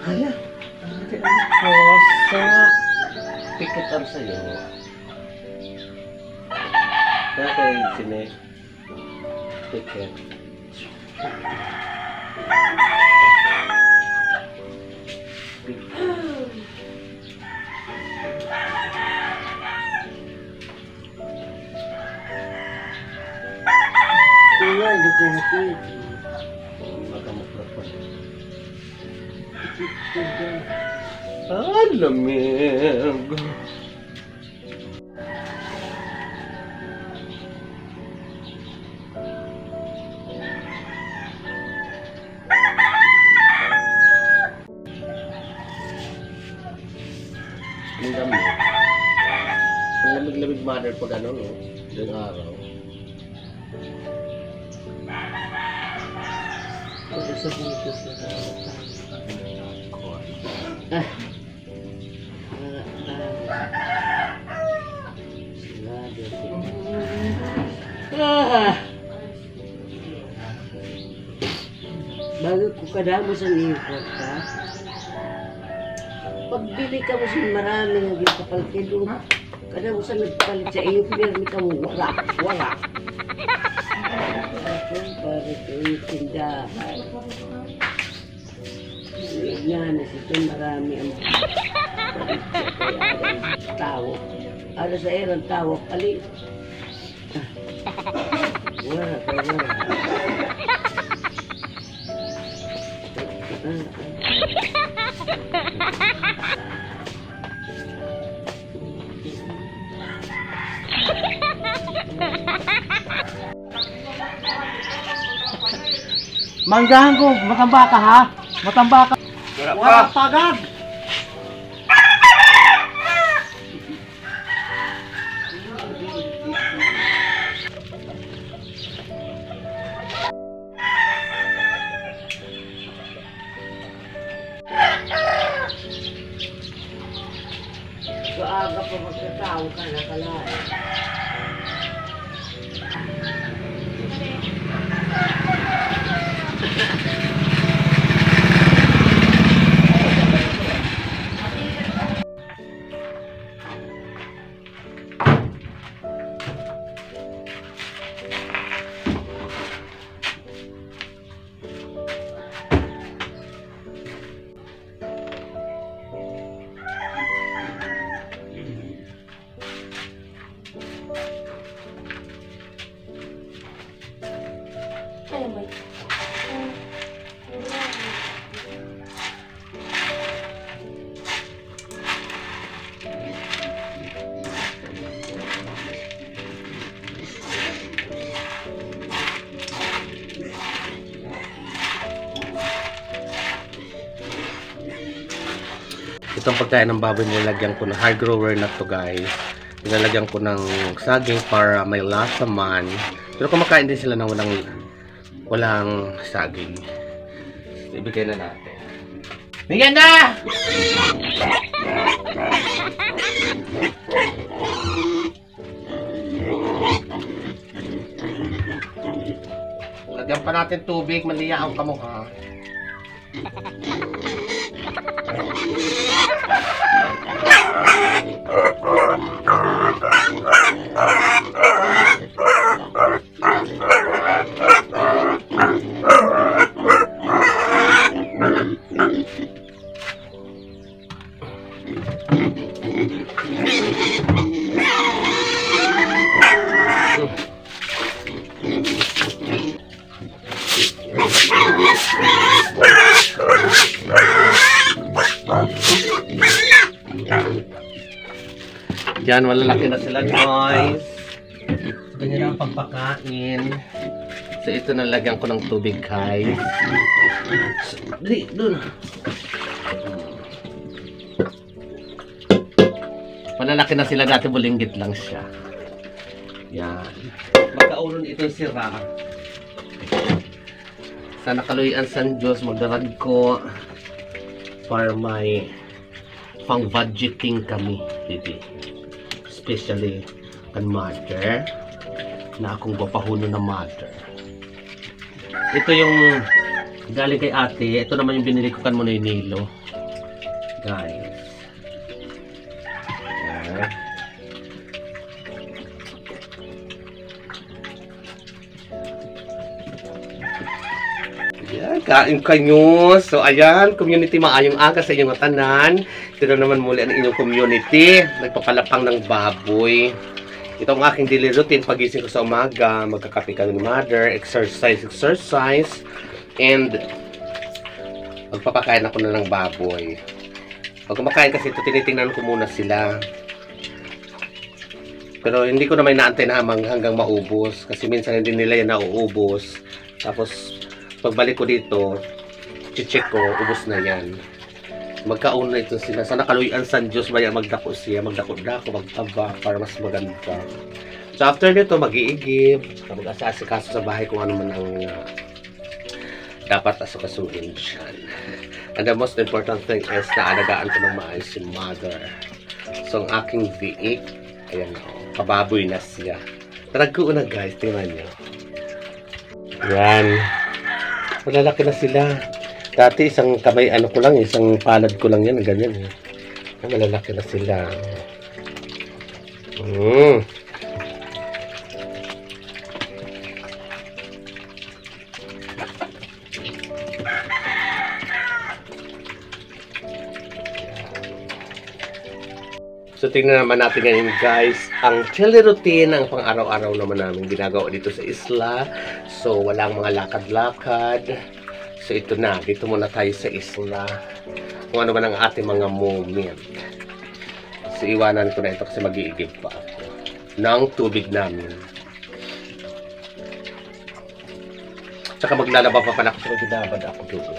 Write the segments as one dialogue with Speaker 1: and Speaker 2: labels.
Speaker 1: Hala. Ang kosa. Pikitan sa'yo. Kaya kayo sini. Pikit.
Speaker 2: Iya, dukung
Speaker 1: Makamuklat pa. Ah, lamig. Ang lamig. Ang lamig-lamig mother pag ano, no? Yung araw.
Speaker 2: Ito sa buto sa bago ko kadamo sa nipot ka, pagbili ka mo sa marami ng kapalkido, kadamo sa nagpalit sa iyo, pinarami ka mo, wala. Para ito yung tindahan. Yan, ito marami ang tao. Ada sa erang tao, pali. Wala.
Speaker 1: Manggahan ko, matamba ka ha? Matamba ka. Wala pa agad.
Speaker 2: Maaga pa magkatao ka na kalahin.
Speaker 1: Itong pagkain ng baboy, nilalagyan ko ng high grower na to guys. Nilalagyan ko ng saging para may lasa man. Pero kumakain din sila ng walang saging. Ibigay na natin. Bigyan na! Lagyan pa natin tubig, maliya ang kamukha. Yan, malalaki na sila guys. Ganyan ang pagpakain. So ito nalagyan ko ng tubig guys. So, dali, dun. Malalaki na sila, dati bulinggit lang siya. Yan. Magkauron itong sira. Sa nakaluyan San Diyos, magdarag ko para may pang budgeting kami, baby. Especially kan mother na akong papahuno na mother. Ito yung galing kay ate. Ito naman yung binili ko kan mo na Nilo. guys. Ayan. Ayan, kain kayo. So, ayan, community, maayong aga sa inyong tanan. Ito na naman muli ang inyong community. Nagpapalapang ng baboy. Ito ang aking daily routine. Pagising ko sa umaga, magkakape kami ni mother, exercise, and magpapakain ako na ng baboy. Pag kumakain kasi ito, tinitingnan ko muna sila. Pero hindi ko naman inaantay na hanggang maubos. Kasi minsan hindi nila yan nauubos. Tapos, pagbalik ko dito, check ko, ubos na yan. Magkauna ito sila. Sa nakaluyan San Diyos, maya magdako siya, magdako-dako, magtaba, para mas maganda. So after nito, mag-iigib, mag-asasikaso sa bahay kung ano man ang dapat asukasuhin dyan. And the most important thing is na alagaan ko ng maayos si mother. So ang aking V8, ayan o, kababoy na siya. Tarago na guys, tingnan nyo. Yan. Malalaki na sila. Dati isang kamay, ano ko lang, isang palad ko lang yan, ganyan. Malalaki na sila. So, tingnan naman natin ngayon guys, ang daily routine, ang pang-araw-araw naman namin ginagawa dito sa isla. So, walang mga lakad-lakad. So, ito na. Dito muna tayo sa isla. Kung ano man ang ating mga moment. So, iwanan ko na ito kasi mag-iigib pa ako ng tubig namin. Tsaka maglalaba pa pala kasi magbinabad ako doon.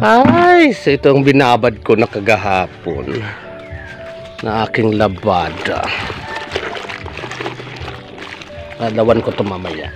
Speaker 1: Ay, so ito ang binabad ko na kagahapon na aking labada. Lalawan ko ito mamaya.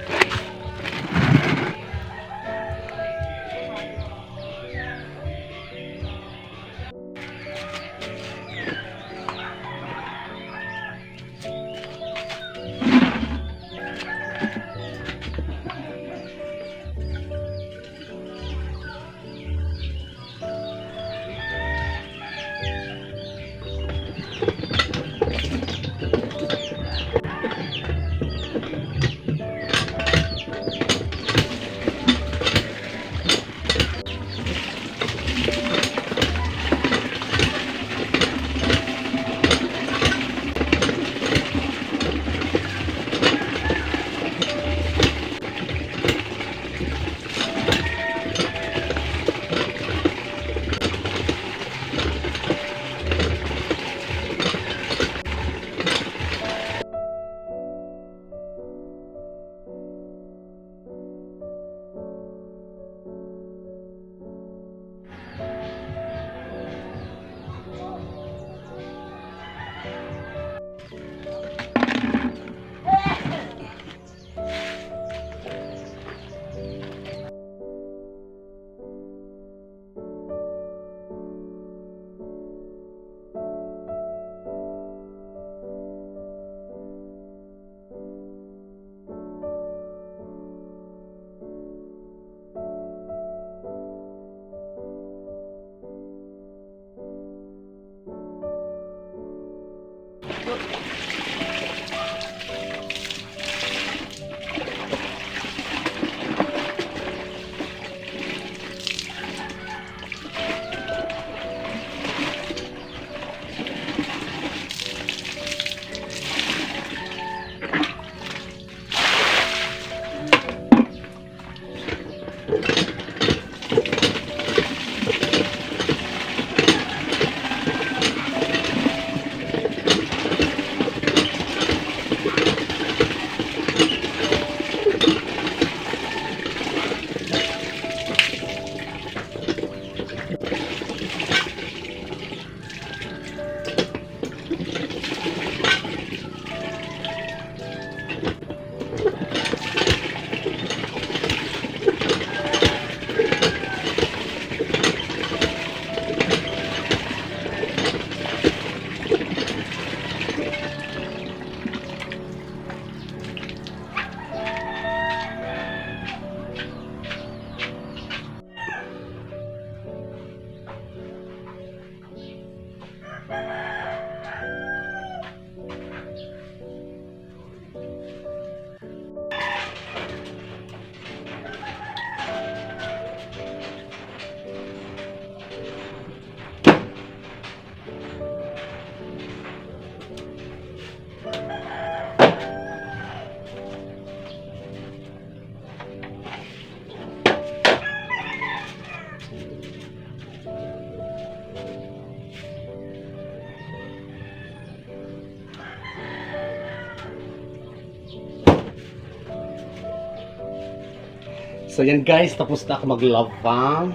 Speaker 1: So yan guys, tapos na ako maglaba,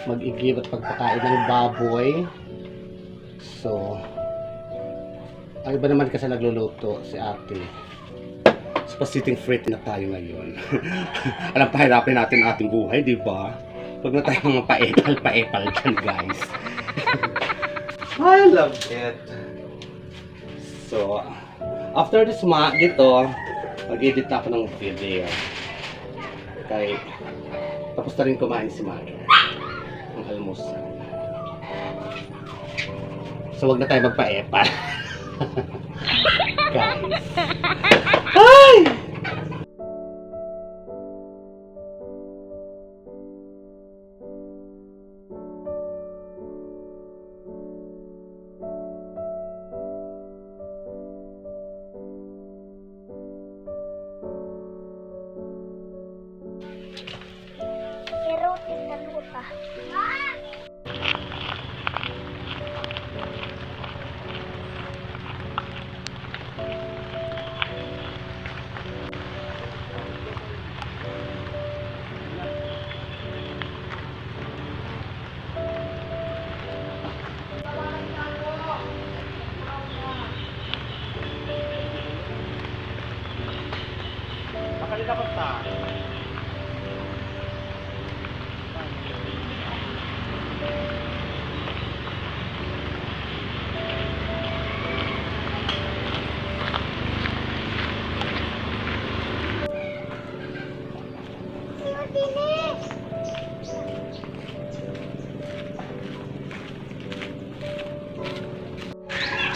Speaker 1: mag-igib at pagpakain ng baboy. So, ay ba naman kasi nagluluto si ate. So, sitting free na tayo ngayon. Alam, pahirapin natin ating buhay, di ba? Huwag na tayo mga paepal dyan guys. I love it. So, after this dito, mag-edit ako ng video. Kaya, tapos na rin kumain si Mother. Ang almusal. So, wag na tayo magpa-epal. Guys. Ay!
Speaker 3: Erotic na luta.
Speaker 1: Makalita pa ta.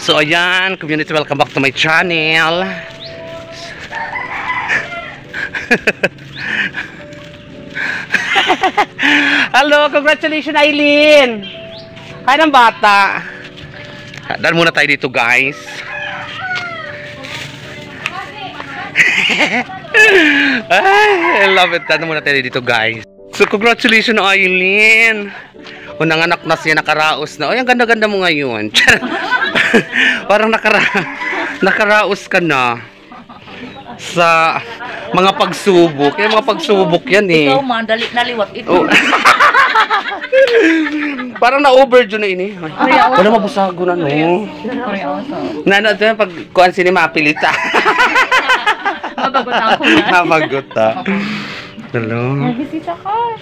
Speaker 1: So ayan, community, welcome back to my channel. Hello, congratulations Aileen. Kaya ng bata. Dan muna tayo dito guys. Ay, I love it. Dan muna tayo dito guys. So congratulations Aileen. Unang anak na siya, nakaraos na. Ay, ang ganda-ganda mo ngayon. Parang nakaraos ka na sa mga pagsubok. Kaya mga pagsubok yan eh.
Speaker 2: Ikaw man, dali naliwat ito.
Speaker 1: Oh. Parang na-overdue na ini. Wala mabusago na no. Nano ito pag kuan sini mapilita.
Speaker 2: Mabagot ako yan.
Speaker 1: Mabagot ta. Hello.
Speaker 2: Bisita ka.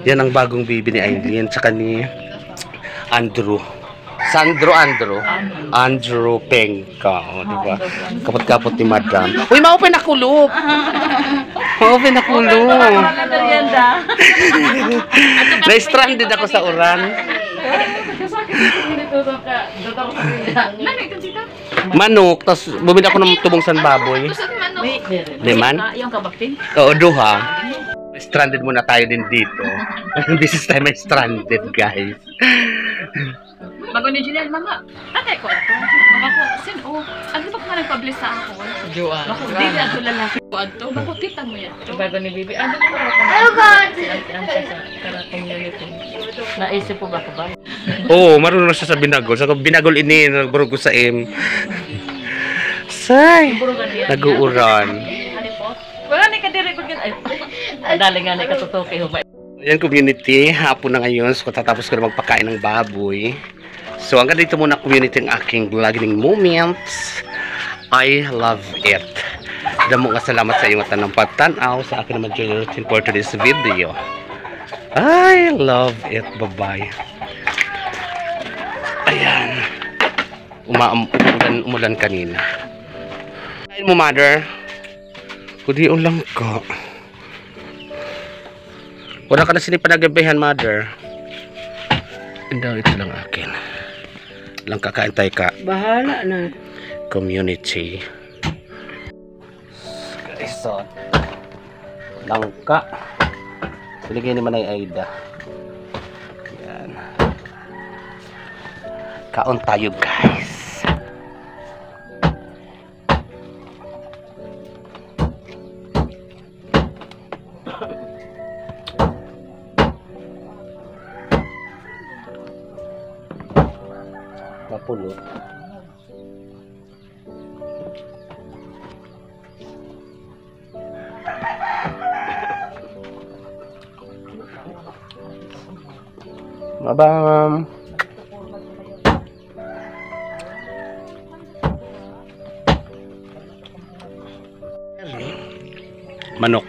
Speaker 1: Yan ang bagong baby ni Aileen tsaka ni Andrew. Andrew Pengka, o, diba? Kapot-kapot ni Madam. Uy, ma-open na kulop! Ma-open na kulop! Na-stranded ako sa uran. Manok, tapos bumili ako ng tubong sanbaboy. Liman?
Speaker 2: Yung kabaktin?
Speaker 1: Oo, duha. Stranded muna tayo din dito. This is time I stranded, guys.
Speaker 4: Bago ni Julian, mga, tatay ko ito. Mga ko, sin, oh, ano ba ka nag-publish sa ako?
Speaker 2: Joan.
Speaker 4: Bako, dili ato lalaki ko ito. Bako, tita mo yan ito.
Speaker 2: Bago ni Bibi, ano ko rin? Oh God! Si sa community. Naisip po ba ko ba?
Speaker 1: Oo, marunong na siya sa binagol. Sa binagol ini, nagburog ko sa M. Say! Nag-uuran.
Speaker 2: Wala ni ka diri ko ay. Dali nga ni katutuki ho ba.
Speaker 1: Ayan community, hapon na ngayon. So tatapos ko na magpakain ng baboy. So hanggang dito muna community ang aking vlogging moments. I love it. Damo nga salamat sa iyong tanang pagtanaw sa akin naman routine for today's video. I love it. Bye-bye. Ayan. Umulan kanina. Kain mo, mother. Kudi ulang ka. Wala ka na sinipanagabihan, mother. Hindi, ito lang akin. Lang kakain tayo ka.
Speaker 2: Bahala na.
Speaker 1: Community. So, langka. Siligay ni Manay Aida. Yan. Kaon tayo, guys. Mapulot. Mabam. Manok.